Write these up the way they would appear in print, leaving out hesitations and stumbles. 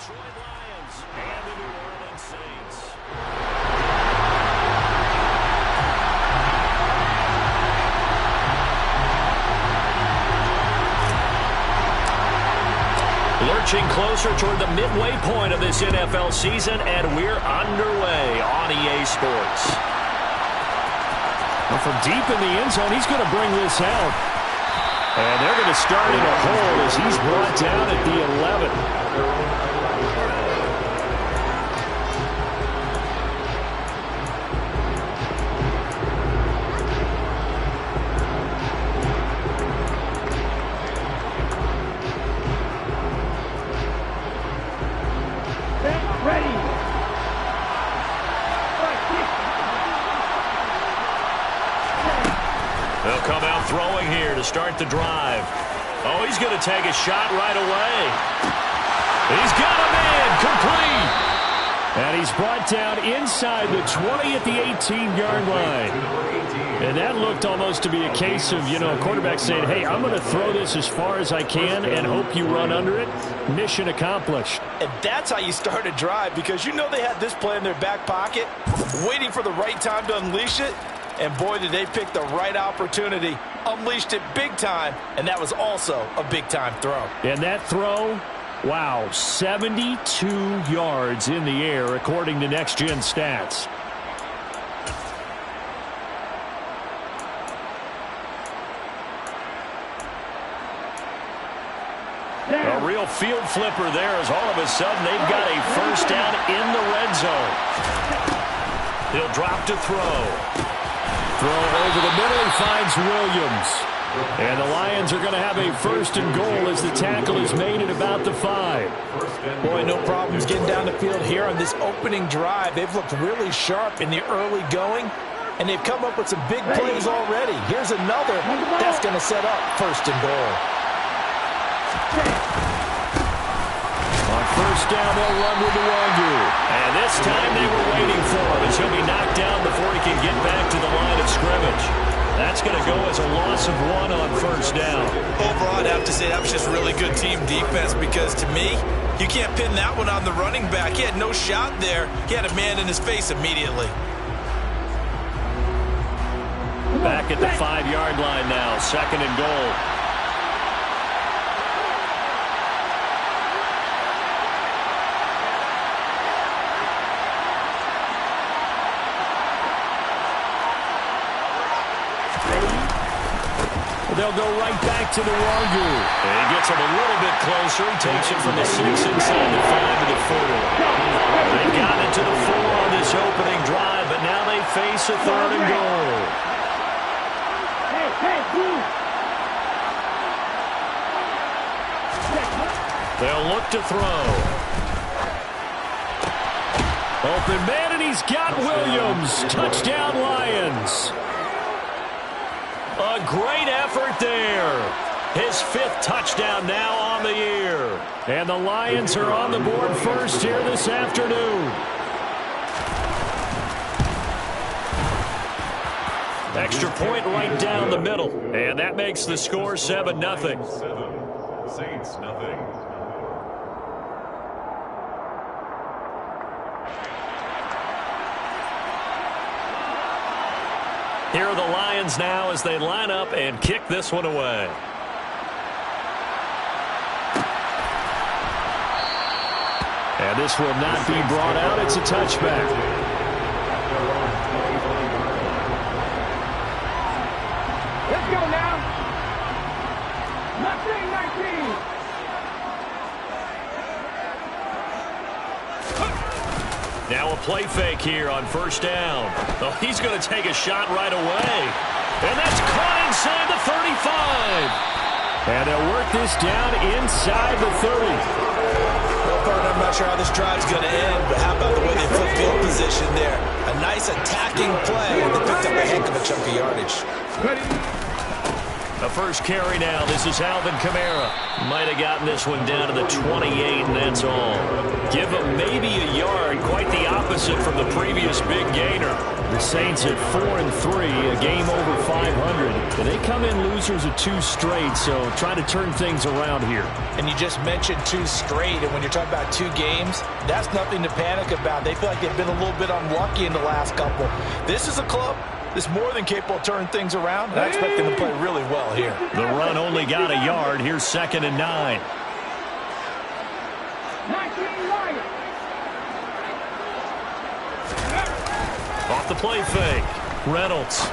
Detroit Lions and the New Orleans Saints. Lurching closer toward the midway point of this NFL season, and we're underway on EA Sports. Well, from deep in the end zone, he's going to bring this out. And they're going to start in a hole as he's brought down at the 11. They'll come out throwing here to start the drive. Oh, he's going to take a shot right away. He's got him in, complete. And he's brought down inside the 20 at the 18-yard line. And that looked almost to be a case of, a quarterback saying, hey, I'm going to throw this as far as I can and hope you run under it. Mission accomplished. And that's how you start a drive, because they had this play in their back pocket, waiting for the right time to unleash it. And boy, did they pick the right opportunity. Unleashed it big time, and that was also a big-time throw. And that throw, wow, 72 yards in the air, according to Next Gen Stats. A real field flipper there, as all of a sudden they've got a first down in the red zone. He'll drop to throw. Throw over the middle, he finds Williams. And the Lions are going to have a first and goal as the tackle is made at about the 5. Boy, no problems getting down the field here on this opening drive. They've looked really sharp in the early going, and they've come up with some big plays already. Here's another that's going to set up first and goal. On first down, they'll run with the Wangu. And this time they were waiting for him as he'll be knocked down before he can get back to the line of scrimmage. That's going to go as a loss of 1 on first down. Overall, I'd have to say that was just really good team defense, because to me, you can't pin that one on the running back. He had no shot there. He had a man in his face immediately. Back at the 5-yard line now, second and goal. They'll go right back to the Wangu. And he gets him a little bit closer. He takes it from the 6 inside the 5 to the 4. They've got it to the 4 on this opening drive, but now they face a third and goal. They'll look to throw. Open man, and he's got Williams. Touchdown, Lions. A great effort there. His 5th touchdown now on the year. And the Lions are on the board first here this afternoon. Extra point right down the middle. And that makes the score 7-0. Saints, nothing. Here are the Lions now as they line up and kick this one away. And this will not be brought out. It's a touchback. Let's go now. 19. Now a play fake here on first down. Oh, he's going to take a shot right away. And that's caught inside the 35. And they'll work this down inside the 30. I'm not sure how this drive's going to end, but how about the way they flip field position there? A nice attacking play, and they picked up a heck of a chunk of yardage. The first carry now. This is Alvin Kamara. Might have gotten this one down to the 28, and that's all. Give them maybe a yard, quite the opposite from the previous big gainer. The Saints at 4-3, a game over 500. And they come in losers of 2 straight, so try to turn things around here. And you just mentioned 2 straight, and when you're talking about 2 games, that's nothing to panic about. They feel like they've been a little bit unlucky in the last couple. This is a club that's more than capable of turning things around, and I expect them to play really well here. The run only got a yard. Here's 2nd and 9. Off the play fake. Reynolds.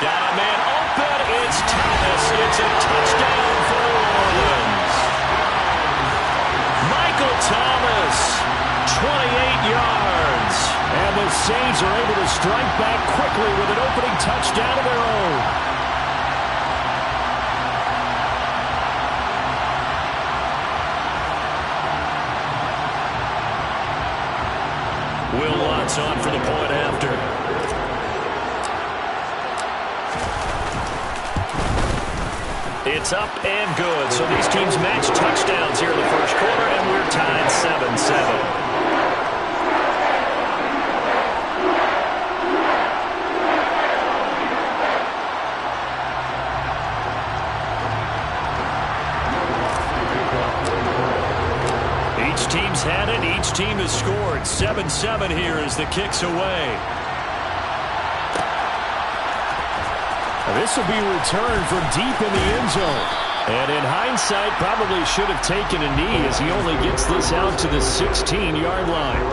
Got a man open. It's Thomas. It's a touchdown for New Orleans. Michael Thomas, 28 yards. And the Saints are able to strike back quickly with an opening touchdown of their own. Will Lutz on for the point after. It's up and good. So these teams match touchdowns here in the first quarter, and we're tied 7-7. Each team's had it. Each team has scored. 7-7 here as the kick's away. This will be returned from deep in the end zone. And in hindsight, probably should have taken a knee as he only gets this out to the 16-yard line.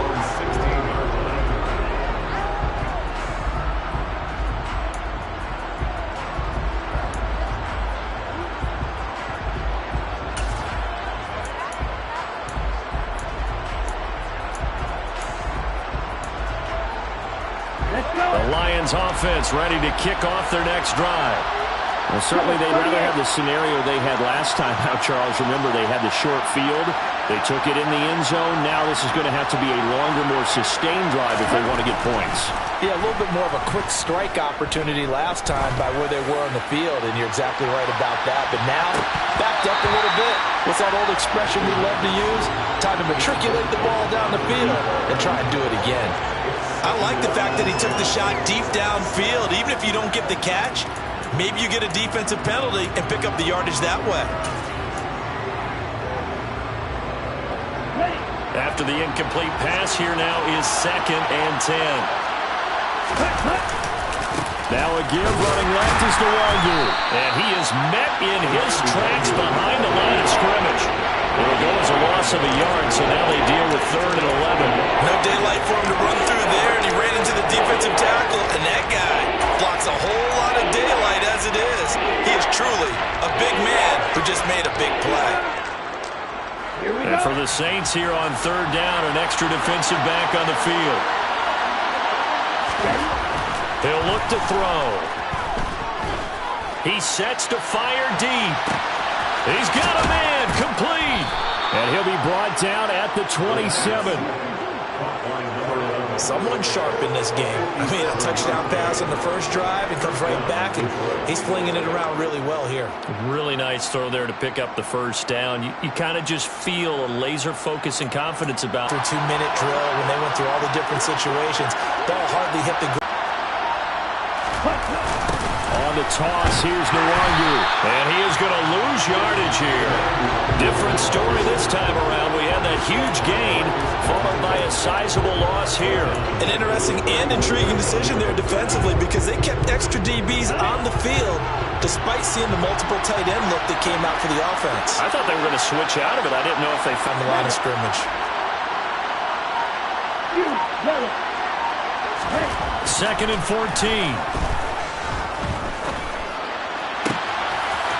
The Lions offense ready to kick off their next drive. Well, certainly they'd rather have the scenario they had last time out, Charles. Remember, they had the short field. They took it in the end zone. Now this is going to have to be a longer, more sustained drive if they want to get points. Yeah, a little bit more of a quick strike opportunity last time by where they were on the field, and you're exactly right about that. But now, backed up a little bit. What's that old expression we love to use? Time to matriculate the ball down the field and try and do it again. I like the fact that he took the shot deep downfield. Even if you don't get the catch, maybe you get a defensive penalty and pick up the yardage that way. After the incomplete pass, here now is 2nd and 10. Now again, running left is Nwangu. And he is met in his tracks behind the line of scrimmage. It'll go as a loss of a yard, so now they deal with 3rd and 11. No daylight for him to run through there, and he ran into the defensive tackle, and that guy blocks a whole lot of daylight as it is. He is truly a big man who just made a big play. And for the Saints here on 3rd down, an extra defensive back on the field. He'll look to throw. He sets to fire deep. He's got a man, complete. And he'll be brought down at the 27. Someone sharp in this game. I mean, a touchdown pass on the first drive and comes right back, and he's flinging it around really well here. Really nice throw there to pick up the first down. You kind of just feel a laser focus and confidence about After a 2-minute drill, when they went through all the different situations, ball hardly hit the ground. On the toss, here's Nwangu. And he is going to lose yardage here. Different story this time around. We had that huge gain, followed by a sizable loss here. An interesting and intriguing decision there defensively because they kept extra DBs on the field despite seeing the multiple tight end look that came out for the offense. I thought they were going to switch out of it. I didn't know if they found The line of scrimmage. 2nd and 14.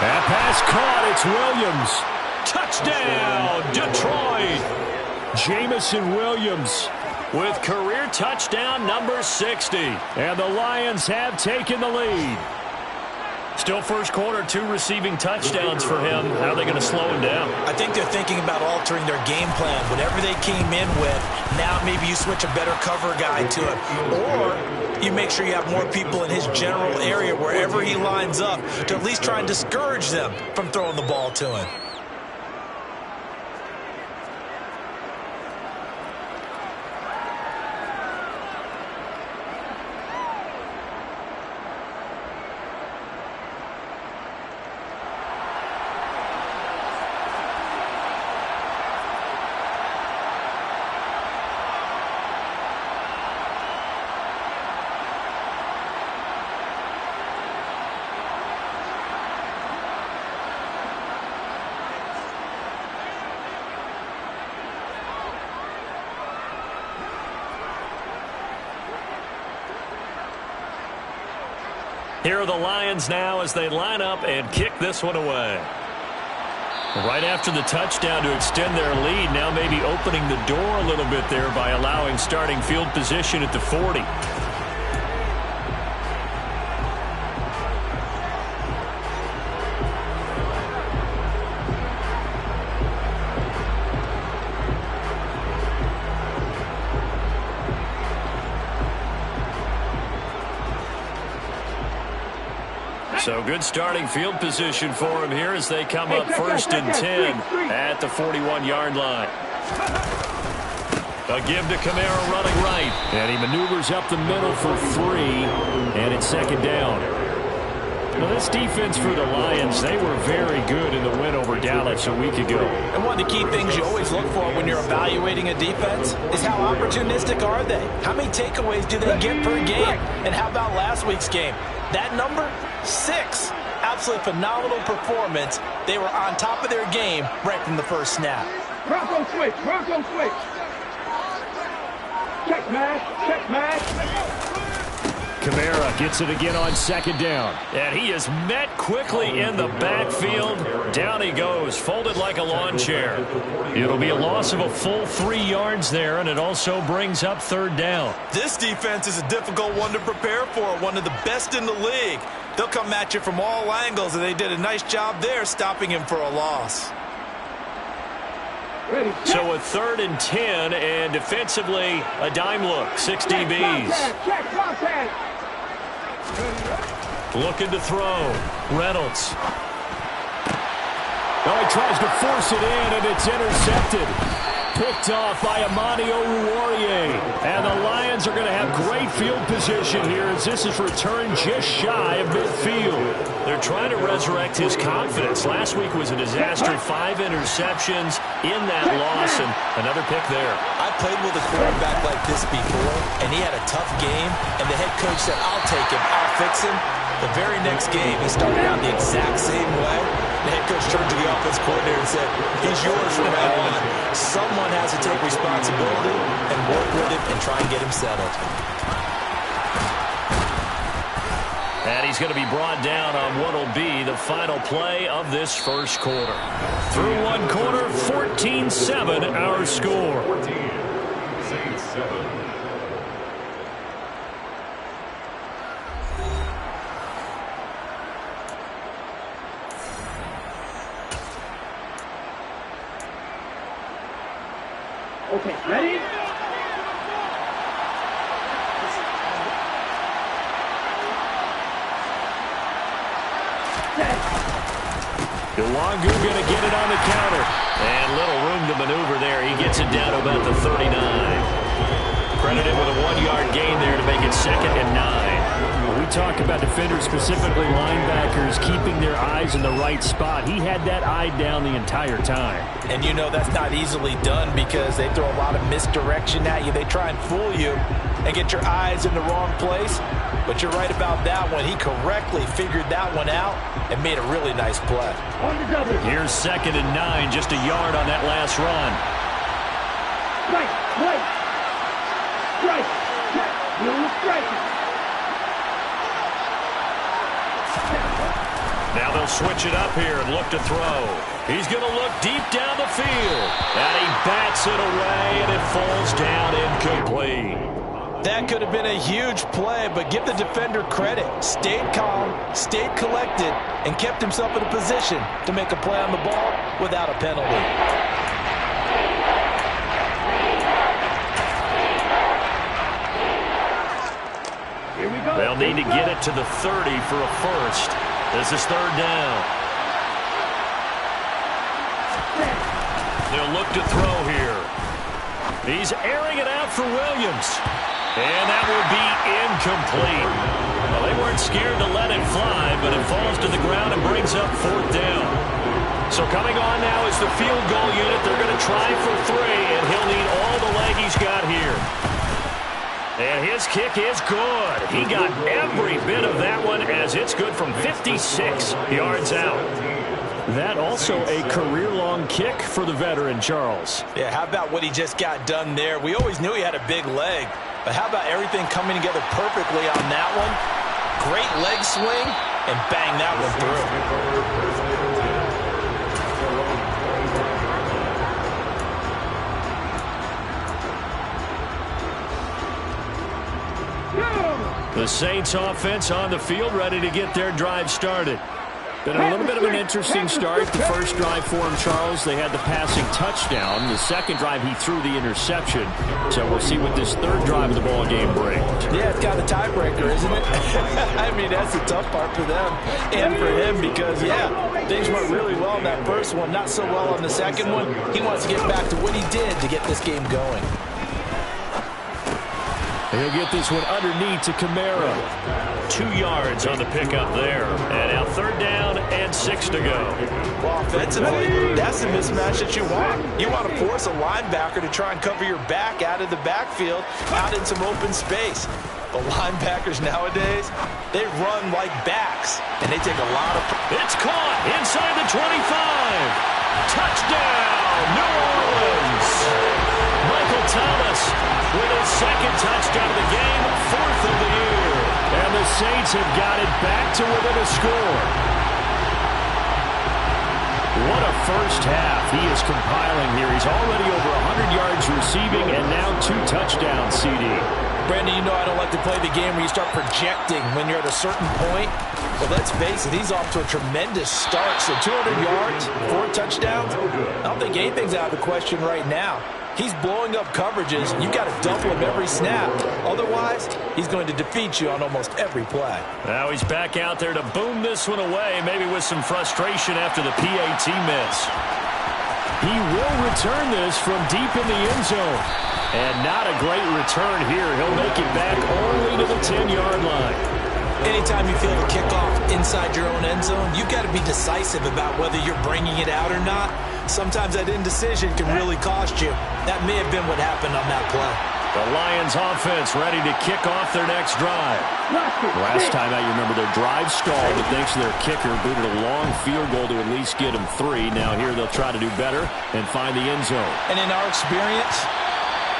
That pass caught. It's Williams. Touchdown, Detroit. Jamison Williams with career touchdown number 60. And the Lions have taken the lead. Still first quarter, 2 receiving touchdowns for him. How are they going to slow him down? I think they're thinking about altering their game plan. Whatever they came in with, now maybe you switch a better cover guy to it. Or you make sure you have more people in his general area wherever he lines up to at least try and discourage them from throwing the ball to him. Here are the Lions now as they line up and kick this one away. Right after the touchdown to extend their lead, now maybe opening the door a little bit there by allowing starting field position at the 40. So good starting field position for him here as they come up 1st and 10 at the 41-yard line. A give to Kamara running right. And he maneuvers up the middle for 3. And it's 2nd down. Now this defense for the Lions, they were very good in the win over Dallas a week ago. And one of the key things you always look for when you're evaluating a defense is how opportunistic are they? How many takeaways do they get per game? And how about last week's game? That number? 6. Absolutely phenomenal performance. They were on top of their game right from the first snap. Bronco switch. Bronco switch. Check match. Kamara gets it again on 2nd down. And he is met quickly in the backfield. Down he goes, folded like a lawn chair. It'll be a loss of a full 3 yards there, and it also brings up 3rd down. This defense is a difficult one to prepare for, one of the best in the league. They'll come at you from all angles, and they did a nice job there stopping him for a loss. Ready, so a 3rd and 10, and defensively a dime look, 6 DBs. Check contact. Looking to throw. Reynolds. Oh, he tries to force it in, and it's intercepted. Picked off by Amani Oruwariye. And the Lions are going to have great field position here as this is returned just shy of midfield. They're trying to resurrect his confidence. Last week was a disaster. 5 interceptions in that loss, and another pick there. I played with a quarterback like this before, and he had a tough game, and the head coach said, I'll take him, I'll fix him. The very next game, he started out the exact same way. The head coach turned to the offense coordinator and said, he's yours from now on. Someone has to take responsibility and work with him and try and get him settled. And he's going to be brought down on what will be the final play of this first quarter. Through 1 quarter, 14-7 our score. 14, Saints 7. Okay, ready? Iwangu going to get it on the counter. And little room to maneuver there. He gets it down to about the 39. Credited with a 1-yard gain there to make it 2nd and 9. When we talk about defenders, specifically linebackers, keeping their eyes in the right spot, he had that eye down the entire time. And you know that's not easily done because they throw a lot of misdirection at you. They try and fool you and get your eyes in the wrong place. But you're right about that one. He correctly figured that one out and made a really nice play. Here's 2nd and 9, just a yard on that last run. Strike. Now they'll switch it up here and look to throw. He's going to look deep down the field. And he bats it away, and it falls down incomplete. That could have been a huge play, but give the defender credit. Stayed calm, stayed collected, and kept himself in a position to make a play on the ball without a penalty. Here we go. They'll need to get it to the 30 for a first. This is 3rd down. They'll look to throw here. He's airing it out for Williams. And that will be incomplete. Well, they weren't scared to let it fly, but it falls to the ground and brings up 4th down. So coming on now is the field goal unit. They're going to try for 3, and he'll need all the leg he's got here. And his kick is good. He got every bit of that one as it's good from 56 yards out. That also a career-long kick for the veteran, Charles. Yeah, how about what he just got done there? We always knew he had a big leg, but how about everything coming together perfectly on that one? Great leg swing, and bang that one through. The Saints offense on the field, ready to get their drive started. Been a little bit of an interesting start. The first drive for him, Charles, they had the passing touchdown. The second drive, he threw the interception. So we'll see what this third drive of the ball game brings. Yeah, it's got a tiebreaker, isn't it? I mean, that's the tough part for them and for him because, yeah, things went really well in that first one, not so well on the second one. He wants to get back to what he did to get this game going. He'll get this one underneath to Kamara. 2 yards on the pickup there. And now 3rd down and 6 to go. Well, offensively, that's the mismatch that you want. You want to force a linebacker to try and cover your back out of the backfield, out in some open space. But linebackers nowadays, they run like backs, and they take a lot of... It's caught inside the 25. Touchdown, New Orleans. Michael Thomas with his 2nd touchdown of the game, 4th of the year. And the Saints have got it back to within a score. What a first half he is compiling here. He's already over 100 yards receiving and now 2 touchdowns, CD. Brandon, you know I don't like to play the game where you start projecting when you're at a certain point. But let's face it, he's off to a tremendous start. So 200 yards, 4 touchdowns. I don't think anything's out of the question right now. He's blowing up coverages. You've got to double him every snap. Otherwise, he's going to defeat you on almost every play. Now he's back out there to boom this one away, maybe with some frustration after the PAT miss. He will return this from deep in the end zone. And not a great return here. He'll make it back only to the 10-yard line. Anytime you feel the kickoff inside your own end zone, you've got to be decisive about whether you're bringing it out or not. Sometimes that indecision can really cost you. That may have been what happened on that play. The Lions offense ready to kick off their next drive. Last time out, you remember their drive stalled, but thanks to their kicker, booted a long field goal to at least get them 3. Now here they'll try to do better and find the end zone. And in our experience,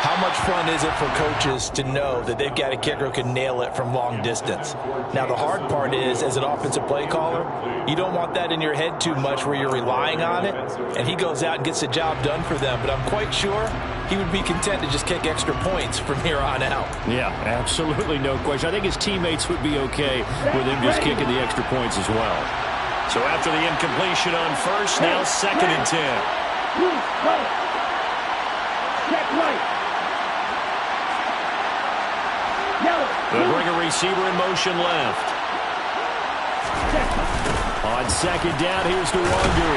how much fun is it for coaches to know that they've got a kicker who can nail it from long distance? Now, the hard part is, as an offensive play caller, you don't want that in your head too much where you're relying on it, and he goes out and gets the job done for them. But I'm quite sure he would be content to just kick extra points from here on out. Yeah, absolutely no question. I think his teammates would be okay with him just kicking the extra points as well. So after the incompletion on first, now 2nd and 10. Check right. They'll bring a receiver in motion left. On 2nd down, here's Nwangu.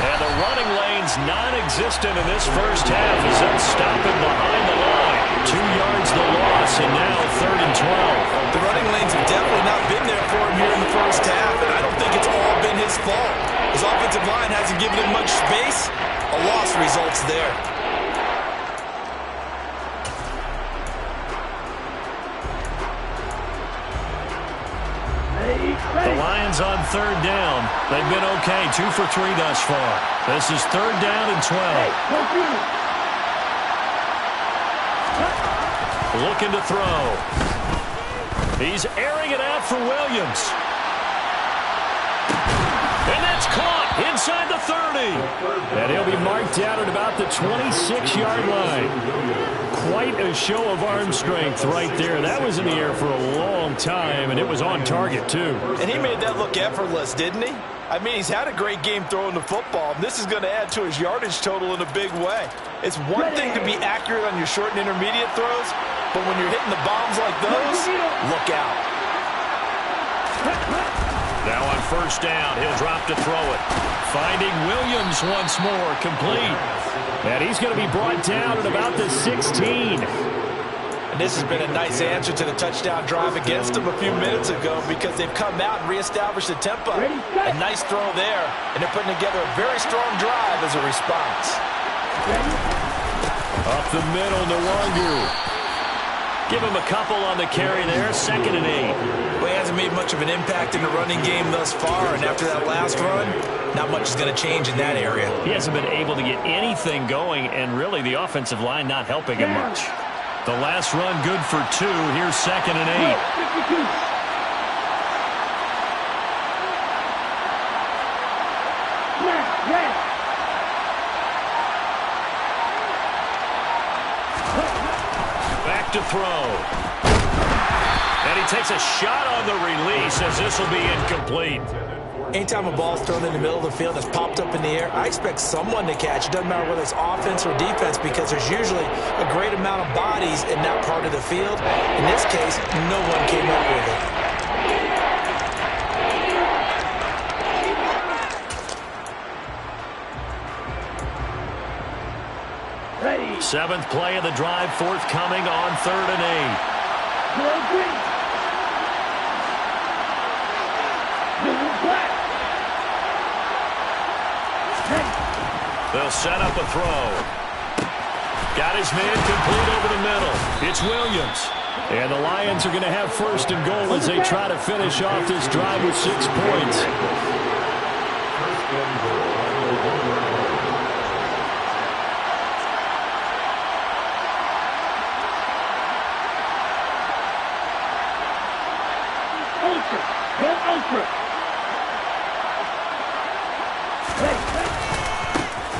And the running lane's non-existent in this first half as they'll stop him behind the line. 2 yards the loss, and now 3rd and 12. The running lanes have definitely not been there for him here in the first half, and I don't think it's all been his fault. His offensive line hasn't given him much space. A loss results there. The Lions on 3rd down. They've been okay, 2 for 3 thus far. This is 3rd down and 12. Looking to throw. He's airing it out for Williams. And that's caught inside the 30. And he'll be marked down at about the 26-yard line. Quite a show of arm strength right there. That was in the air for a long time, and it was on target, too. And he made that look effortless, didn't he? I mean, he's had a great game throwing the football, and this is going to add to his yardage total in a big way. It's one thing to be accurate on your short and intermediate throws, but when you're hitting the bombs like those, look out. Now on 1st down, he'll drop to throw it. Finding Williams once more, complete. And he's going to be brought down at about the 16. And this has been a nice answer to the touchdown drive against them a few minutes ago because they've come out and reestablished the tempo. A nice throw there, and they're putting together a very strong drive as a response. Up the middle, Nwangu. Give him a couple on the carry there, 2nd and 8. Well, he hasn't made much of an impact in the running game thus far, and after that last run, not much is going to change in that area. He hasn't been able to get anything going, and really the offensive line not helping him much. The last run good for 2. Here's 2nd and 8. Back to throw. And he takes a shot on the release as this will be incomplete. Anytime a ball is thrown in the middle of the field that's popped up in the air, I expect someone to catch. It doesn't matter whether it's offense or defense because there's usually a great amount of bodies in that part of the field. In this case, no one came up with it. Ready. Seventh play of the drive forthcoming on 3rd and 8. They'll set up a throw. Got his man complete over the middle. It's Williams. And the Lions are going to have 1st and goal as they try to finish off this drive with 6 points.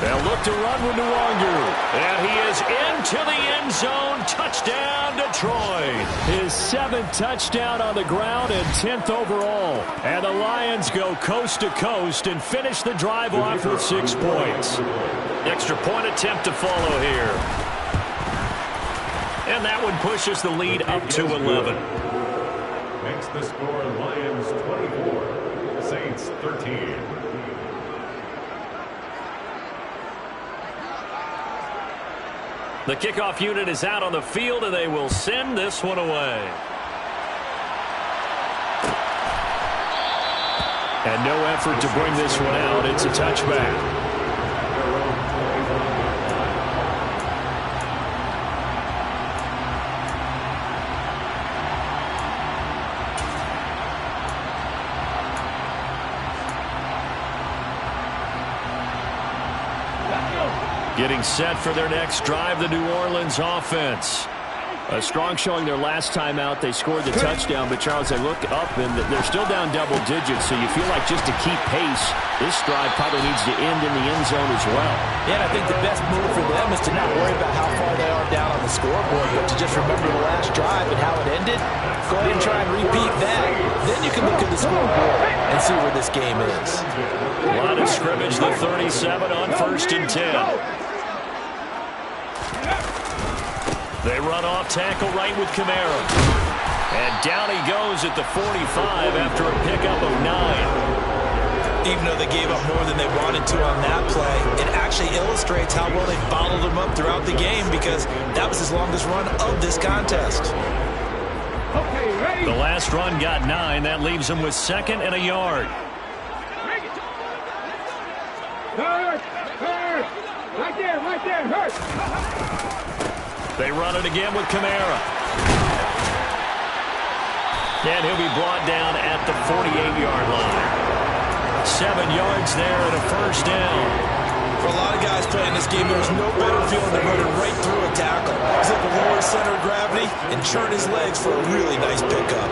They'll look to run with Nwangu. And he is into the end zone. Touchdown, Detroit. His 7th touchdown on the ground and 10th overall. And the Lions go coast to coast and finish the drive off with 6 points. Extra point attempt to follow here. And that one pushes the lead up to 11. Makes the score Lions 24, Saints 13. The kickoff unit is out on the field, and they will send this one away. And no effort to bring this one out. It's a touchback. Getting set for their next drive, the New Orleans offense. A strong showing their last time out. They scored the touchdown, but Charles, I look up and they're still down double digits, so you feel like just to keep pace, this drive probably needs to end in the end zone as well. Yeah, and I think the best move for them is to not worry about how far they are down on the scoreboard, but to just remember the last drive and how it ended. Go ahead and try and repeat that. Then you can look at the scoreboard and see where this game is. Line of scrimmage, the 37 on 1st and 10. They run off tackle right with Kamara. And down he goes at the 45 after a pickup of 9. Even though they gave up more than they wanted to on that play, it actually illustrates how well they followed them up throughout the game because that was his longest run of this contest. Okay, ready. The last run got 9. That leaves him with 2nd and a yard. Hurt. Right there, hurt. They run it again with Kamara. And he'll be brought down at the 48-yard line. 7 yards there and a 1st down. For a lot of guys playing this game, there's no better feeling than running right through a tackle. He's at the lower center of gravity and churn his legs for a really nice pickup.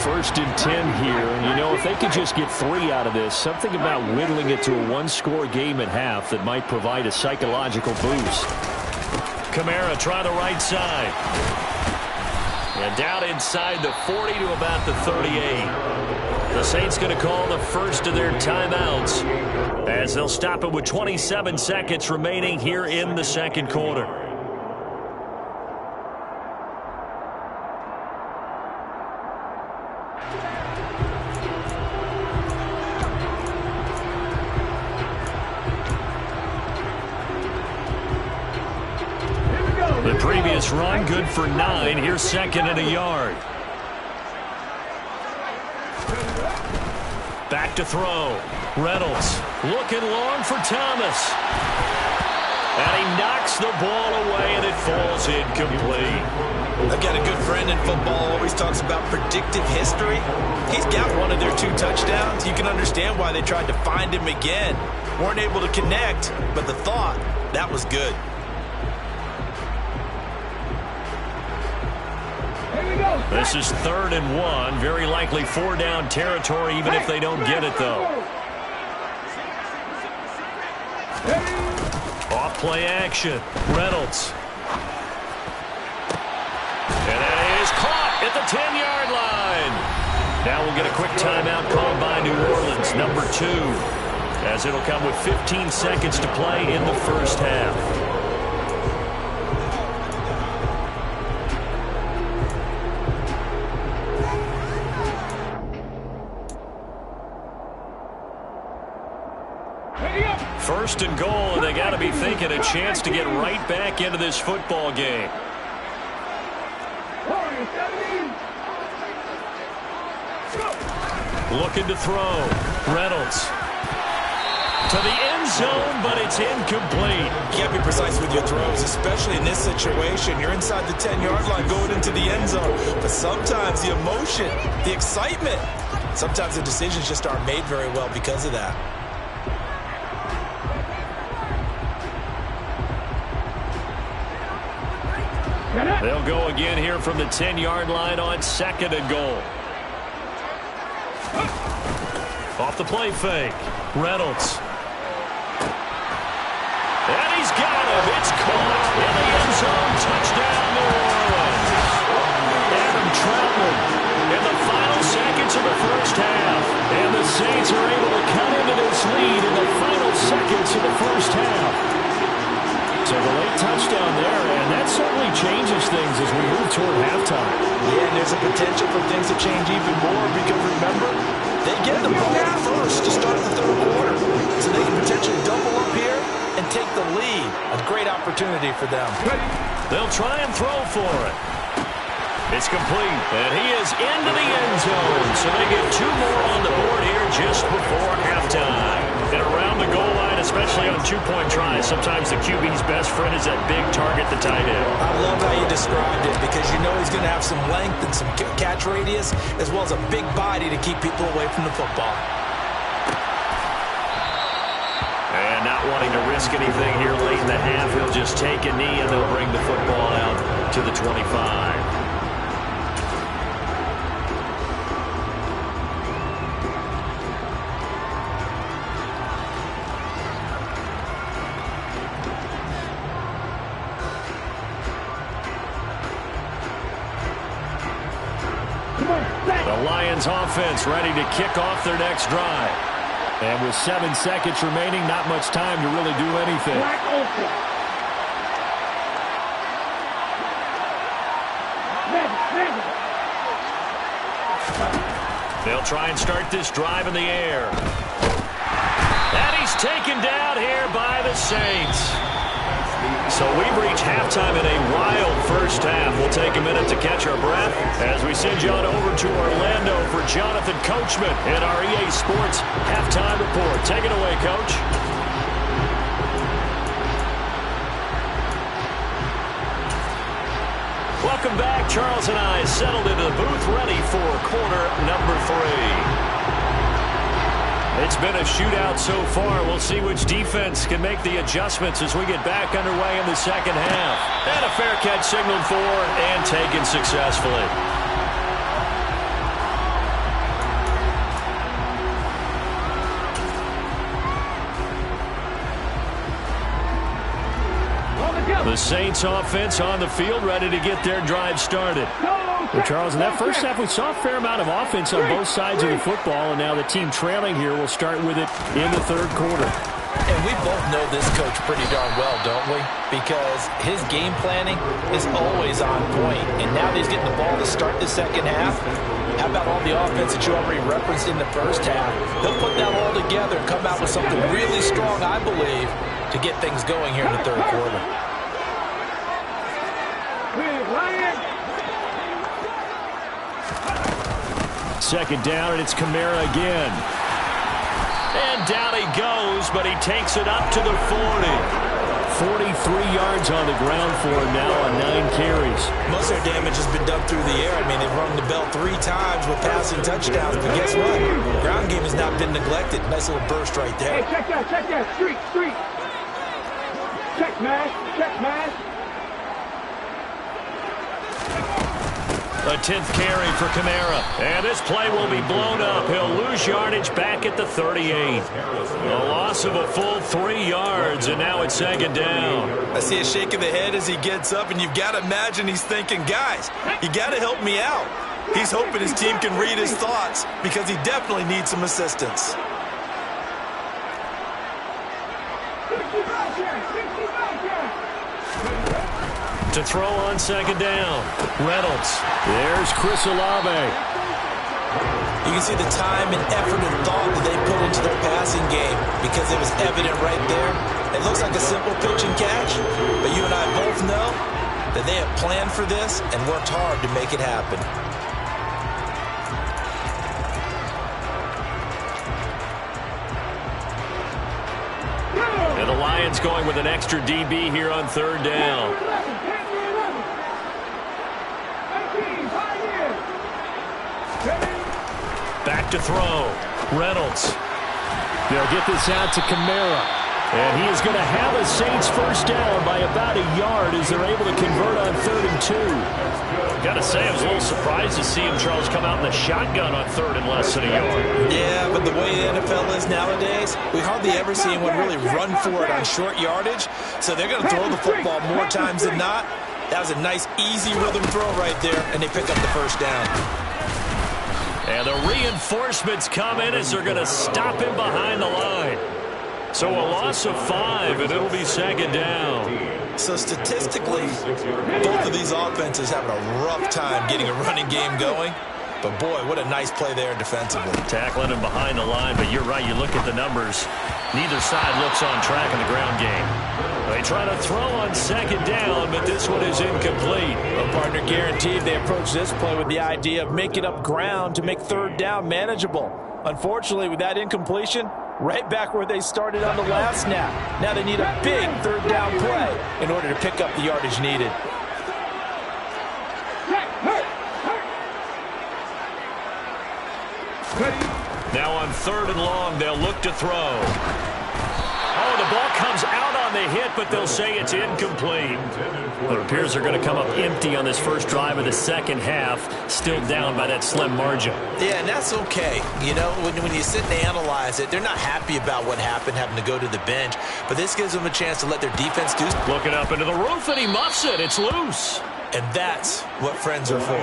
1st and 10 here, and you know, if they could just get 3 out of this, something about whittling it to a 1-score game at half that might provide a psychological boost. Kamara try the right side. And down inside the 40 to about the 38. The Saints going to call the first of their timeouts as they'll stop it with 27 seconds remaining here in the 2nd quarter. The previous run good for 9. Here's 2nd and a yard. Back to throw. Reynolds looking long for Thomas. And he knocks the ball away and it falls incomplete. I've got a good friend in football, always talks about predictive history. He's got one of their 2 touchdowns. You can understand why they tried to find him again. Weren't able to connect, but the thought, that was good. This is 3rd and 1. Very likely 4-down territory, even if they don't get it, though. Off play action. Reynolds. the 10-yard line. Now we'll get a quick timeout called by New Orleans, number 2, as it'll come with 15 seconds to play in the first half. First and goal, and they got to be thinking a chance to get right back into this football game. Looking to throw. Reynolds to the end zone, but it's incomplete. You can't be precise with your throws, especially in this situation. You're inside the 10-yard line going into the end zone. But sometimes the emotion, the excitement, sometimes the decisions just aren't made very well because of that. They'll go again here from the 10-yard line on second and goal. Off the play fake. Reynolds. And he's got him. It's caught in the end zone. Touchdown, New Orleans. Adam Troutman in the final seconds of the first half. And the Saints are able to cut into this lead in the final seconds of the first half. So the late touchdown there, and that certainly changes things as we move toward halftime. Yeah, and there's a potential for things to change even more because, remember, they get the ball first to start the third quarter. So they can potentially double up here and take the lead. A great opportunity for them. They'll try and throw for it. It's complete, and he is into the end zone. So they get 2 more on the board here just before halftime. And around the goal line, especially on 2-point tries, sometimes the QB's best friend is that big target, the tight end. I love how you described it because you know he's going to have some length and some catch radius as well as a big body to keep people away from the football. And not wanting to risk anything here late in the half, he'll just take a knee and they'll bring the football out to the 25. The Lions offense ready to kick off their next drive. And with 7 seconds remaining, not much time to really do anything. They'll try and start this drive in the air. And he's taken down here by the Saints. So we've reached halftime in a wild first half. We'll take a minute to catch our breath as we send you on over to Orlando for Jonathan Coachman in our EA Sports Halftime Report. Take it away, Coach. Welcome back. Charles and I settled into the booth ready for quarter number 3. It's been a shootout so far. We'll see which defense can make the adjustments as we get back underway in the second half. And a fair catch signaled for and taken successfully. The Saints offense on the field ready to get their drive started. Well, Charles, in that first half, we saw a fair amount of offense on both sides of the football, and now the team trailing here will start with it in the third quarter. And we both know this coach pretty darn well, don't we? Because his game planning is always on point. And now that he's getting the ball to start the second half, how about all the offense that you already referenced in the first half? He'll put that all together and come out with something really strong, I believe, to get things going here in the third quarter. Second down, and it's Kamara again. And down he goes, but he takes it up to the 40. 43 yards on the ground for him now on 9 carries. Most of their damage has been done through the air. I mean, they've rung the bell 3 times with passing touchdowns, but guess what? Ground game has not been neglected. Nice little burst right there. Hey, check that. Street. Check, man. A 10th carry for Kamara. And this play will be blown up. He'll lose yardage back at the 38. A loss of a full 3 yards, and now it's second down. I see a shake of the head as he gets up, and you've got to imagine he's thinking, guys, you got to help me out. He's hoping his team can read his thoughts because he definitely needs some assistance. To throw on second down, Reynolds. There's Chris Olave. You can see the time and effort and thought that they put into their passing game because it was evident right there. It looks like a simple pitch and catch, but you and I both know that they have planned for this and worked hard to make it happen. And the Lions going with an extra DB here on third down. Back to throw. Reynolds. They'll get this out to Kamara. And he is going to have a Saints first down by about a yard as they're able to convert on 3rd and 2. Got to say, I was a little surprised to see him, Charles, come out in the shotgun on 3rd and less than a yard. Yeah, but the way the NFL is nowadays, we hardly ever see anyone really run for it on short yardage. So they're going to throw the football more times than not. That was a nice, easy rhythm throw right there, and they pick up the first down. And the reinforcements come in as they're going to stop him behind the line. So a loss of 5, and it'll be second down. So statistically, both of these offenses having a rough time getting a running game going. But, boy, what a nice play there defensively. Tackling him behind the line, but you're right. You look at the numbers. Neither side looks on track in the ground game. They try to throw on second down, but this one is incomplete. A partner guaranteed they approach this play with the idea of making up ground to make third down manageable. Unfortunately, with that incompletion, right back where they started on the last snap. Now they need a big third down play in order to pick up the yardage needed. Now on 3rd and long, they'll look to throw. Oh, the ball comes out on the hit, but they'll say it's incomplete. It appears they're going to come up empty on this first drive of the second half, still down by that slim margin. Yeah, and that's okay. You know, when you sit and analyze it, they're not happy about what happened, having to go to the bench. But this gives them a chance to let their defense do. Looking up into the roof, and he muffs it. It's loose. And that's what friends are for.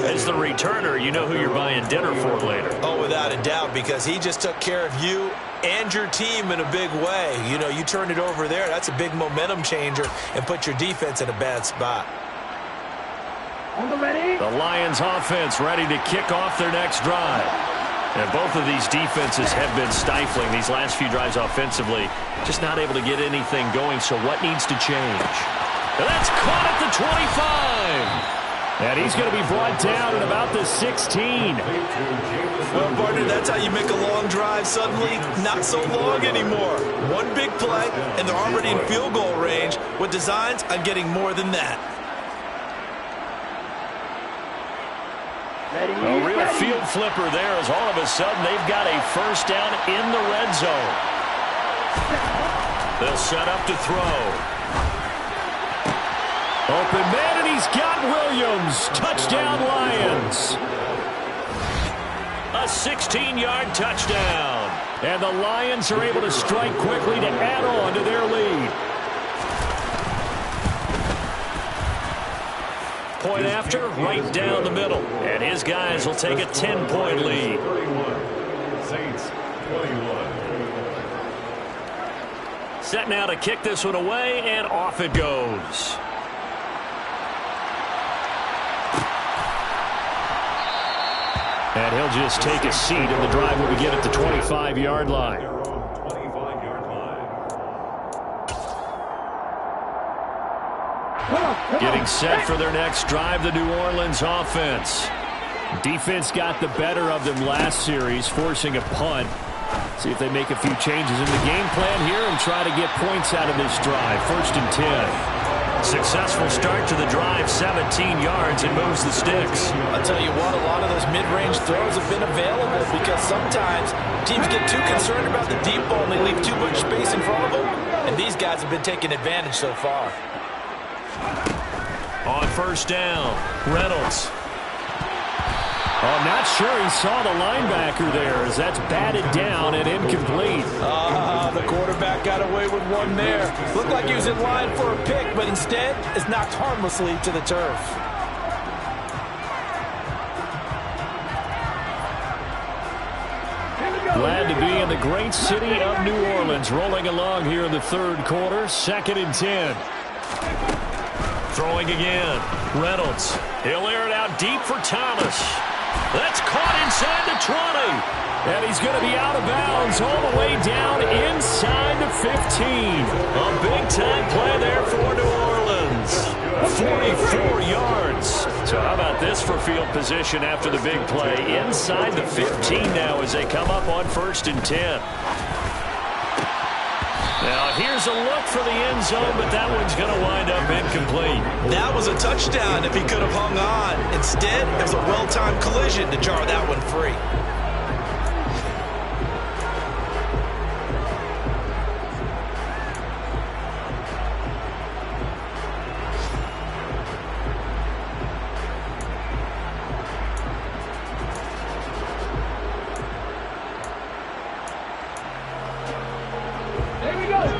As the returner, you know who you're buying dinner for later. Oh, without a doubt, because he just took care of you and your team in a big way. You know, you turned it over there. That's a big momentum changer and put your defense in a bad spot. The Lions offense ready to kick off their next drive. And both of these defenses have been stifling these last few drives offensively. Just not able to get anything going, so what needs to change? And that's caught at the 25. And he's going to be brought down at about the 16. Well, partner, that's how you make a long drive suddenly not so long anymore. One big play, and they're already in field goal range with designs on getting more than that. A real field flipper there as all of a sudden they've got a first down in the red zone. They'll set up to throw. Open man, and he's got Williams. Touchdown, Lions. A 16-yard touchdown. And the Lions are able to strike quickly to add on to their lead. Point after, right down the middle. And his guys will take a 10-point lead. 31. Saints, 21. Set now to kick this one away, and off it goes. And he'll just take a seat, and the drive will begin at the 25-yard line. 25-yard line. Getting set for their next drive, the New Orleans offense. Defense got the better of them last series, forcing a punt. See if they make a few changes in the game plan here and try to get points out of this drive. 1st and 10. Successful start to the drive, 17 yards, and moves the sticks. I'll tell you what, a lot of those mid-range throws have been available because sometimes teams get too concerned about the deep ball and they leave too much space in front of them, and these guys have been taking advantage so far. On first down, Reynolds. I'm not sure he saw the linebacker there as that's batted down and incomplete. The quarterback got away with one there. Looked like he was in line for a pick, but instead is knocked harmlessly to the turf. Glad to be in the great city of New Orleans, rolling along here in the third quarter. 2nd and 10. Throwing again. Reynolds. He'll air it out deep for Thomas. That's caught inside the 20. And he's going to be out of bounds all the way down inside the 15. A big-time play there for New Orleans. 44 yards. So how about this for field position after the big play? Inside the 15 now as they come up on 1st and 10. Now, here's a look for the end zone, but that one's going to wind up incomplete. That was a touchdown if he could have hung on. Instead, it was a well-timed collision to jar that one free.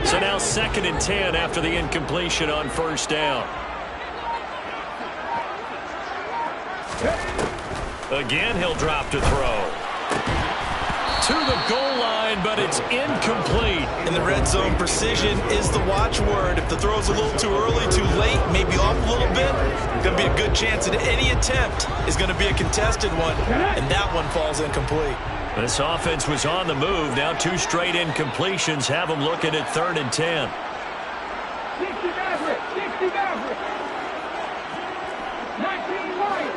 So now 2nd and 10 after the incompletion on 1st down. Again, he'll drop to throw. To the goal line, but it's incomplete. In the red zone, precision is the watchword. If the throw's a little too early, too late, maybe off a little bit, going to be a good chance that any attempt is going to be a contested one, and that one falls incomplete. This offense was on the move. Now 2 straight incompletions have them looking at 3rd and 10. 60 Maverick. 60 Maverick. 19 Lions.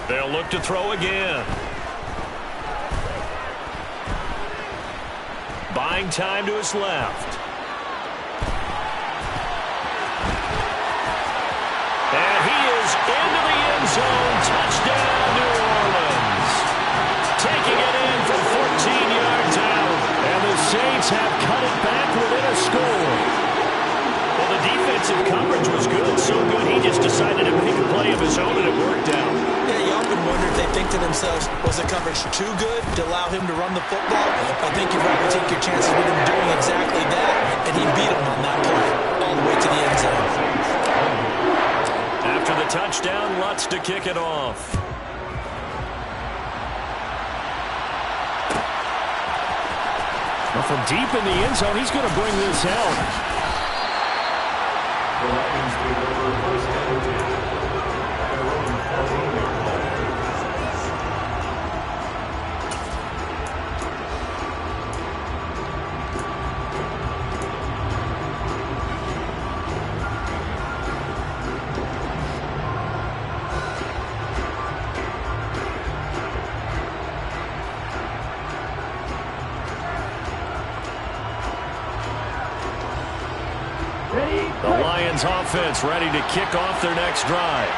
They'll look to throw again. Buying time to his left. And he is into the end zone. Touchdown, New Orleans. Taking it in from 14 yards out. And the Saints have cut it back within a score. Well, the defensive coverage was good. So good, he just decided to make a play of his own, and it worked out. Yeah, you often wonder if they think to themselves, was the coverage too good to allow him to run the football? I think you'd rather take your chances with him doing exactly that, and he beat him on that play all the way to the end zone. After the touchdown, Lutz to kick it off. Well, from deep in the end zone, he's going to bring this out. The Lions take over 1st and 10 at their own 14-yard line. The Lions offense ready to kick off their next drive.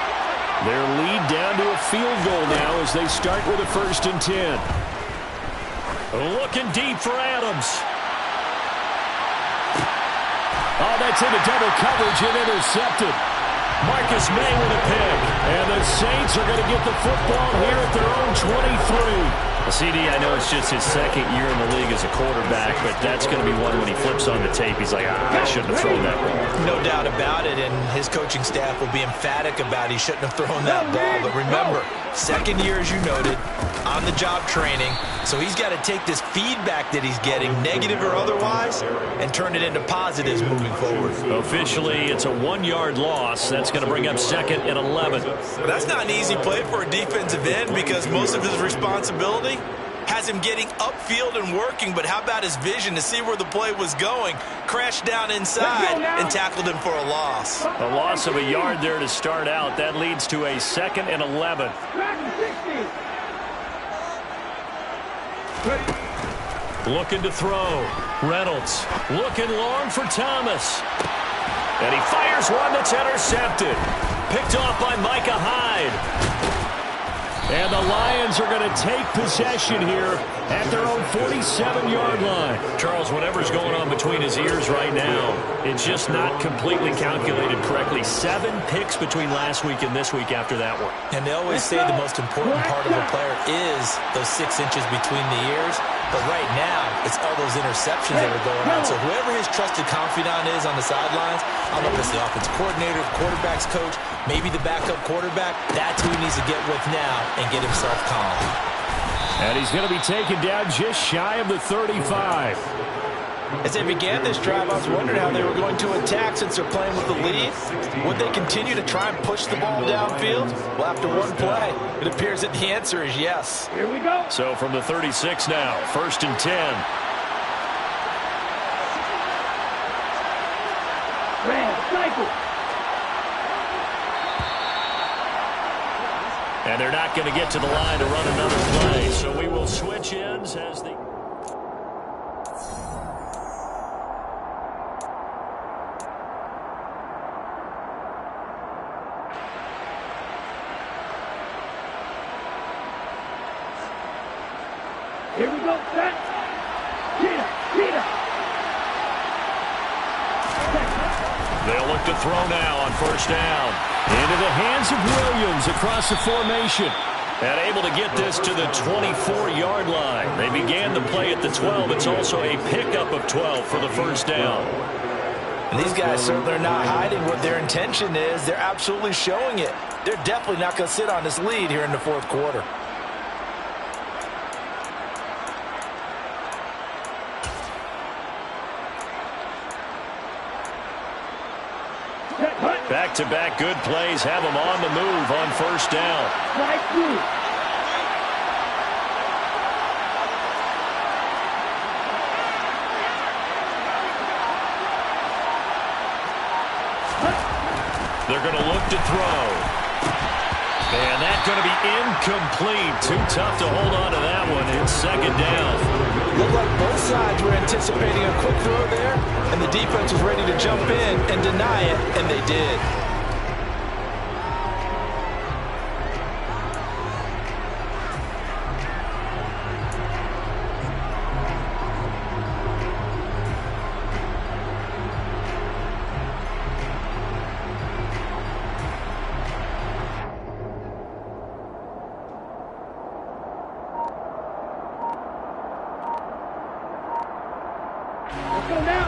Their lead down to a field goal now as they start with a 1st and 10. Looking deep for Adams. Oh, that's into double coverage and intercepted. Marcus May with a pick. And the Saints are going to get the football here at their own 23. Well, CD, I know it's just his 2nd year in the league as a quarterback, but that's going to be one when he flips on the tape. He's like, I shouldn't have thrown that ball. No doubt about it, and his coaching staff will be emphatic about he shouldn't have thrown that ball. But remember, 2nd year, as you noted, on-the-job training, so he's got to take this feedback that he's getting, negative or otherwise, and turn it into positives moving forward. Officially, it's a 1-yard loss. That's going to bring up 2nd and 11. But that's not an easy play for a defensive end because most of his responsibility has him getting upfield and working, but how about his vision to see where the play was going? Crashed down inside and tackled him for a loss. A loss of a yard there to start out. That leads to a 2nd and 11. Looking to throw. Reynolds looking long for Thomas. And he fires one that's intercepted. Picked off by Micah Hyde. And the Lions are going to take possession here at their own 47-yard line. Charles, whatever's going on between his ears right now, it's just not completely calculated correctly. 7 picks between last week and this week after that one. And they always say the most important part of a player is those 6 inches between the ears. But right now, it's all those interceptions that are going on. So whoever his trusted confidant is on the sidelines, I don't know if it's the offensive coordinator, the quarterback's coach, maybe the backup quarterback, that's who he needs to get with now and get himself calm. And he's going to be taken down just shy of the 35. As they began this drive, I was wondering how they were going to attack since they're playing with the lead. Would they continue to try and push the ball downfield? Well, after one play, it appears that the answer is yes. Here we go. So from the 36 now, 1st and 10. Red, cycle. And they're not going to get to the line to run another play. So we will switch ends as the... Here we go, set. Cheetah. They'll look to throw now on 1st down. Into the hands of Williams across the formation. And able to get this to the 24-yard line. They began the play at the 12. It's also a pickup of 12 for the 1st down. And these guys certainly are not hiding what their intention is. They're absolutely showing it. They're definitely not going to sit on this lead here in the 4th quarter. Back-to-back good plays have them on the move on 1st down. Right through. They're going to look to throw. And that's going to be incomplete. Too tough to hold on to that one. It's 2nd down. Looked like both sides were anticipating a quick throw there, and the defense was ready to jump in and deny it, and they did.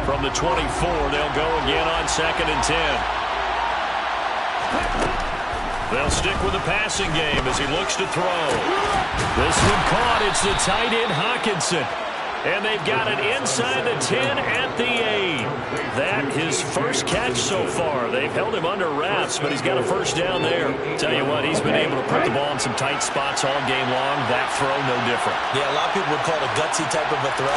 From the 24, they'll go again on 2nd and 10. They'll stick with the passing game as he looks to throw. This one caught. It's the tight end, Hawkinson. And they've got it inside the 10 at the 8. That his first catch so far. They've held him under wraps, but he's got a 1st down there. Tell you what, he's been able to put the ball in some tight spots all game long. That throw, no different. Yeah, a lot of people would call it a gutsy type of a throw.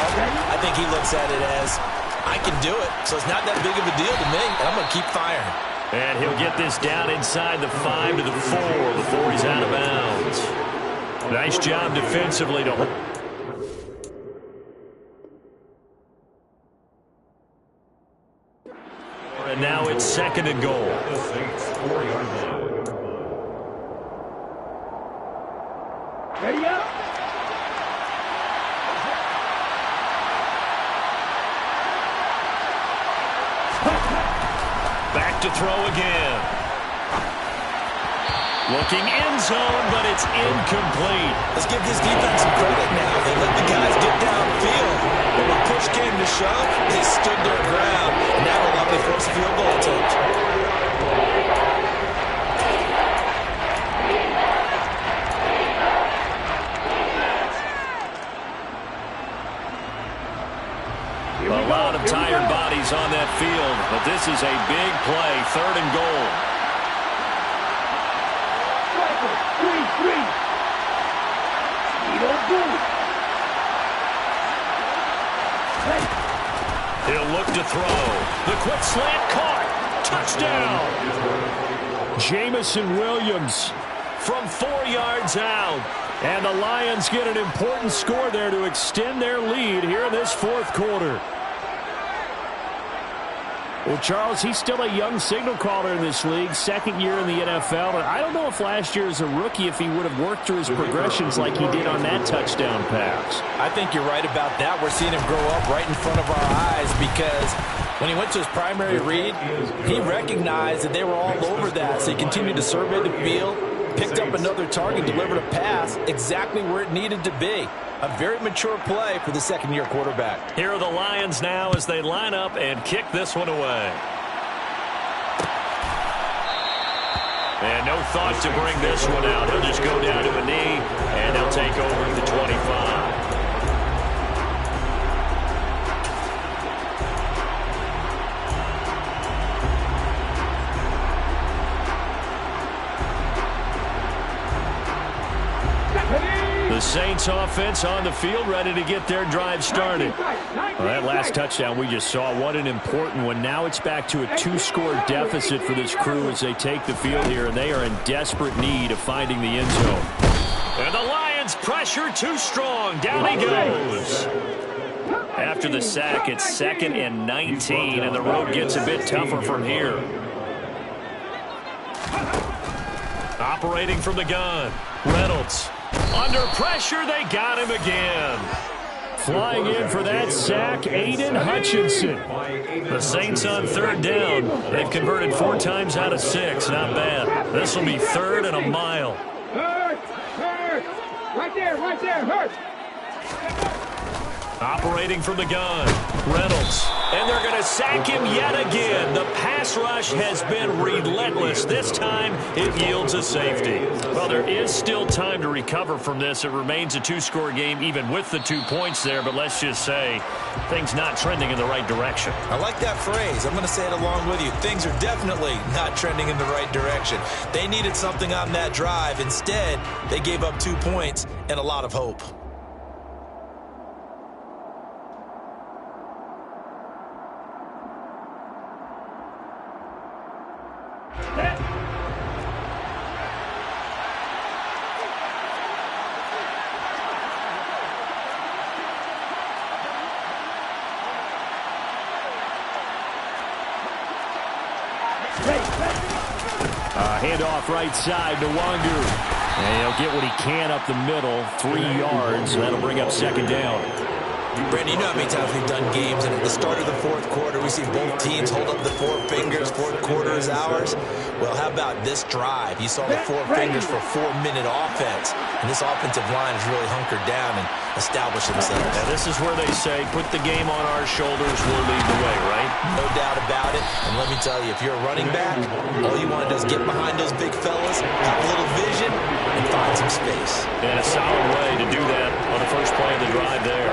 I think he looks at it as, I can do it, so it's not that big of a deal to me, and I'm going to keep firing. And he'll get this down inside the 5 to the 4 before he's out of bounds. Nice job defensively to hold. And now it's 2nd and goal. Ready up. Back to throw again. Looking end zone, but it's incomplete. Let's give this defense some credit now. They let the guys get downfield. But when push came to shove, they stood their ground. And now they'll likely force a field goal attempt. A lot of tired bodies on that field, but this is a big play, 3rd and goal. 3-3. He don't do it. He'll look to throw. The quick slant caught. Touchdown. Jamison Williams from 4 yards out. And the Lions get an important score there to extend their lead here in this 4th quarter. Well, Charles, he's still a young signal caller in this league, 2nd year in the NFL. And I don't know if last year as a rookie, if he would have worked through his progressions like he did on that touchdown pass. I think you're right about that. We're seeing him grow up right in front of our eyes because when he went to his primary read, he recognized that they were all over that. So he continued to survey the field, picked up another target, delivered a pass exactly where it needed to be. A very mature play for the second-year quarterback. Here are the Lions now as they line up and kick this one away. And no thought to bring this one out. He'll just go down to a knee, and they'll take over at the 25. The Saints offense on the field, ready to get their drive started. Well, that last touchdown we just saw, what an important one. Now it's back to a two-score deficit for this crew as they take the field here, and they are in desperate need of finding the end zone. And the Lions pressure too strong. Down he goes. After the sack, it's 2nd and 19, and the road gets a bit tougher from here. Operating from the gun, Reynolds. Under pressure, they got him again. Flying in for that sack, Aiden Hutchinson. The Saints on 3rd down. They've converted 4 times out of 6. Not bad. This will be 3rd and a mile. Hurt! Right there, hurt! Operating from the gun, Reynolds. And they're going to sack him yet again. The pass rush has been relentless. This time, it yields a safety. Well, there is still time to recover from this. It remains a 2-score game, even with the 2 points there. But let's just say, things not trending in the right direction. I like that phrase. I'm going to say it along with you. Things are definitely not trending in the right direction. They needed something on that drive. Instead, they gave up 2 points and a lot of hope. Handoff right side to Wangu. And he'll get what he can up the middle, 3 yards. That'll bring up 2nd down. Brandon, you know how many times we've done games, and at the start of the 4th quarter, we see both teams hold up the 4 fingers, 4th quarter is ours. Well, how about this drive? You saw the 4 fingers for 4-minute offense, and this offensive line has really hunkered down and established themselves. Now, this is where they say, put the game on our shoulders, we'll lead the way, right? No doubt about it, and let me tell you, if you're a running back, all you want to do is get behind those big fellas, have a little vision, and find some space. And a solid way to do that on the first play of the drive there.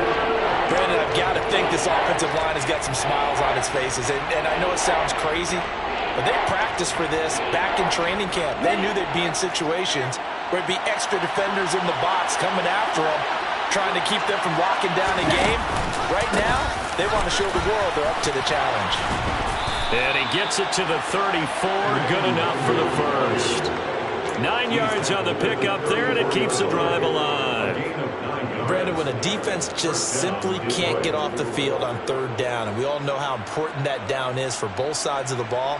Brandon, I've got to think this offensive line has got some smiles on its faces. And I know it sounds crazy, but they practiced for this back in training camp. They knew they'd be in situations where it'd be extra defenders in the box coming after them, trying to keep them from locking down a game. Right now, they want to show the world they're up to the challenge. And he gets it to the 34. Good enough for the first. 9 yards on the pickup there, and it keeps the drive alive. Brandon, when a defense just simply can't get off the field on 3rd down, and we all know how important that down is for both sides of the ball,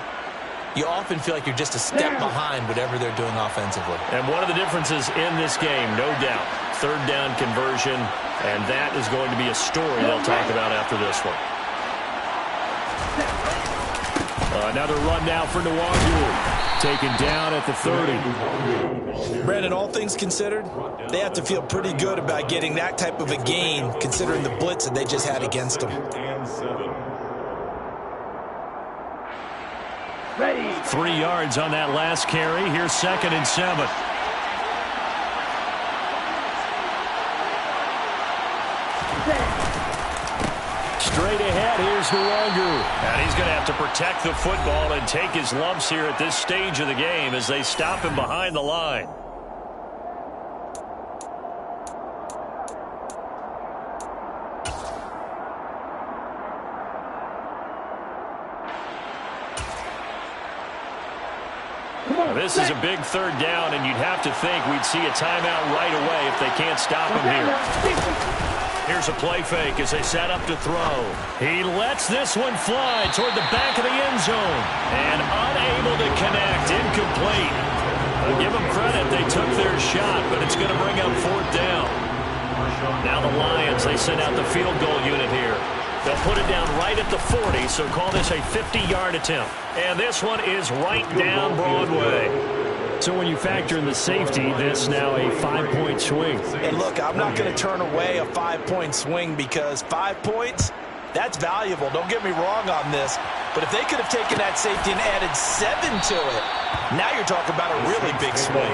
you often feel like you're just a step behind whatever they're doing offensively. And one of the differences in this game, no doubt, 3rd down conversion, and that is going to be a story they'll talk about after this one. Another run now for Nwangu. Taken down at the 30. Brandon, all things considered, they have to feel pretty good about getting that type of a gain, considering the blitz that they just had against them. 3 yards on that last carry. Here's 2nd and 7. Straight ahead, here's Nwangu. And he's going to have to protect the football and take his lumps here at this stage of the game as they stop him behind the line. This is a big 3rd down, and you'd have to think we'd see a timeout right away if they can't stop him here. Here's a play fake as they set up to throw. He lets this one fly toward the back of the end zone. And unable to connect. Incomplete. I'll give them credit. They took their shot, but it's going to bring up 4th down. Now the Lions, they send out the field goal unit here. They'll put it down right at the 40, so call this a 50-yard attempt. And this one is right down Broadway. So when you factor in the safety, that's now a 5-point swing. And look, I'm not going to turn away a 5-point swing because 5 points, that's valuable. Don't get me wrong on this. But if they could have taken that safety and added 7 to it, now you're talking about a really big swing.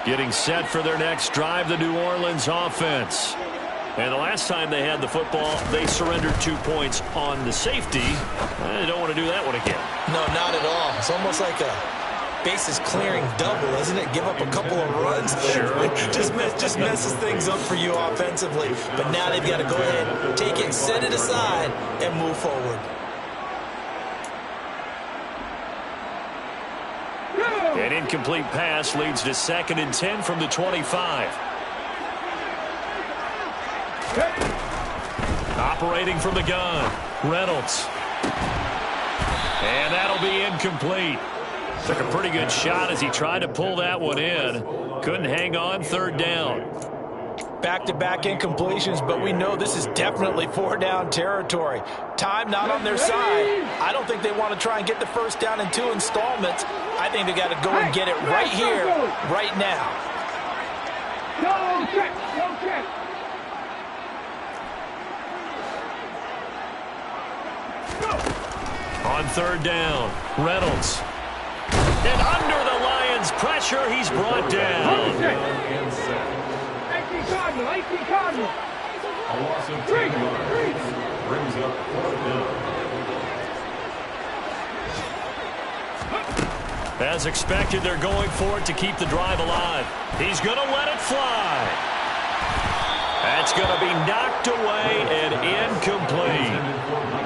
Getting set for their next drive, the New Orleans offense. And the last time they had the football, they surrendered 2 points on the safety. They don't want to do that one again. No, not at all. It's almost like a bases clearing double, isn't it? Give up a couple of runs. Sure. just messes things up for you offensively. But now they've got to go ahead, take it, set it aside, and move forward. An incomplete pass leads to 2nd and 10 from the 25. Operating from the gun, Reynolds. And that'll be incomplete. Took a pretty good shot as he tried to pull that one in. Couldn't hang on, 3rd down. Back-to-back incompletions, but we know this is definitely 4-down territory. Time not on their side. I don't think they want to try and get the 1st down in 2 installments. I think they got to go and get it right here, right now. Go check, go check. On 3rd down, Reynolds. And under the Lions' pressure, he's brought down. 18 Cardinal, 18 Cardinal. A loss of 10 yards. Brings up 4th down. As expected, they're going for it to keep the drive alive. He's going to let it fly. That's going to be knocked away and incomplete.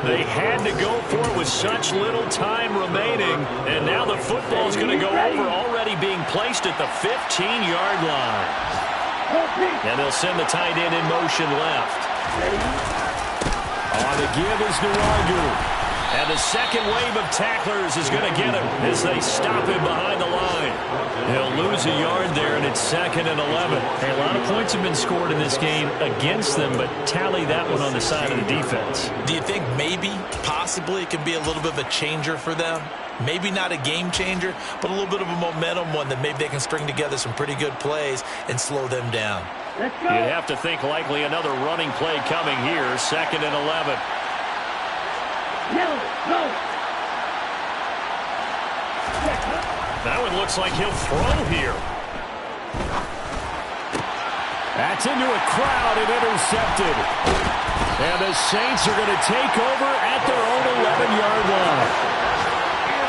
They had to go for it with such little time remaining, and now the football's going to go over, already being placed at the 15-yard line. And they'll send the tight end in motion left. On the give is Nwangu. And the second wave of tacklers is going to get him as they stop him behind the line. He'll lose a yard there, and it's 2nd and 11. Hey, a lot of points have been scored in this game against them, but tally that one on the side of the defense. Do you think maybe, possibly, it could be a little bit of a changer for them? Maybe not a game changer, but a little bit of a momentum one that maybe they can string together some pretty good plays and slow them down. You'd have to think likely another running play coming here, 2nd and 11. That one looks like he'll throw here. That's into a crowd and intercepted. And the Saints are going to take over at their own 11-yard line.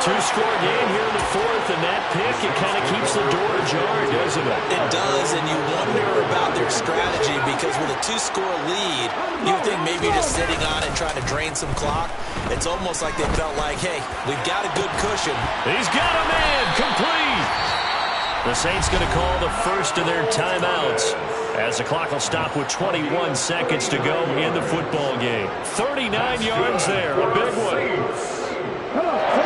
2-score game here in the 4th, and that pick, it kind of keeps the door ajar, doesn't it? It does, and you wonder about their strategy because with a 2-score lead, you think maybe you're just sitting on it trying to drain some clock. It's almost like they felt like, hey, we've got a good cushion. He's got a man, complete. The Saints going to call the first of their timeouts as the clock will stop with 21 seconds to go in the football game. 39 yards there, a big one.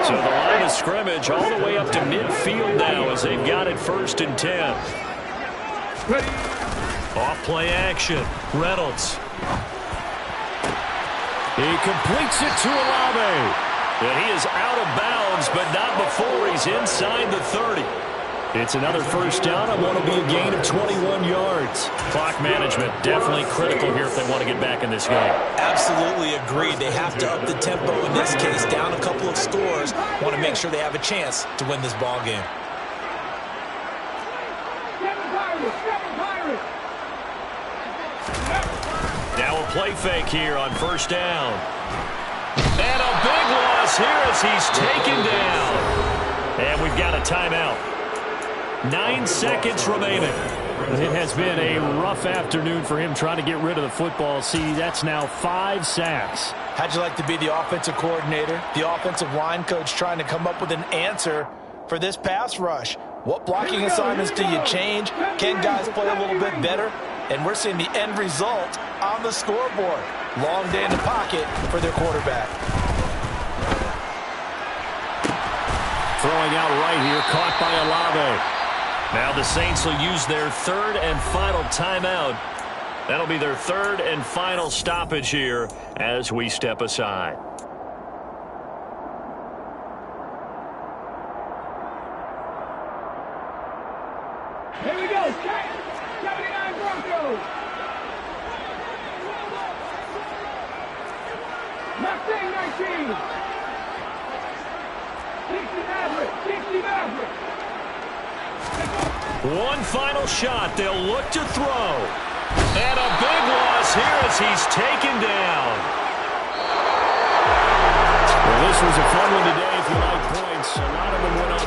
So the line of scrimmage all the way up to midfield now as they've got it 1st and 10. Off play action. Reynolds. He completes it to Olave. And he is out of bounds, but not before he's inside the 30. It's another 1st down and what will be a gain of 21 yards. Clock management definitely critical here if they want to get back in this game. Absolutely agreed. They have to up the tempo in this case, down a couple of scores. Want to make sure they have a chance to win this ball game. Now a play fake here on 1st down. And a big loss here as he's taken down. And we've got a timeout. 9 seconds remaining. It has been a rough afternoon for him trying to get rid of the football. See, that's now 5 sacks. How'd you like to be the offensive coordinator, the offensive line coach trying to come up with an answer for this pass rush? What blocking assignments do you change? Can guys play a little bit better? And we're seeing the end result on the scoreboard. Long day in the pocket for their quarterback. Throwing out right here, caught by Olave. Now the Saints will use their 3rd and final timeout. That'll be their 3rd and final stoppage here as we step aside. 79 Broncos. Mustang 19. 60 Maverick. 60 Maverick. One final shot. They'll look to throw. And a big loss here as he's taken down. Well, this was a fun one today if you like points. A lot of them went on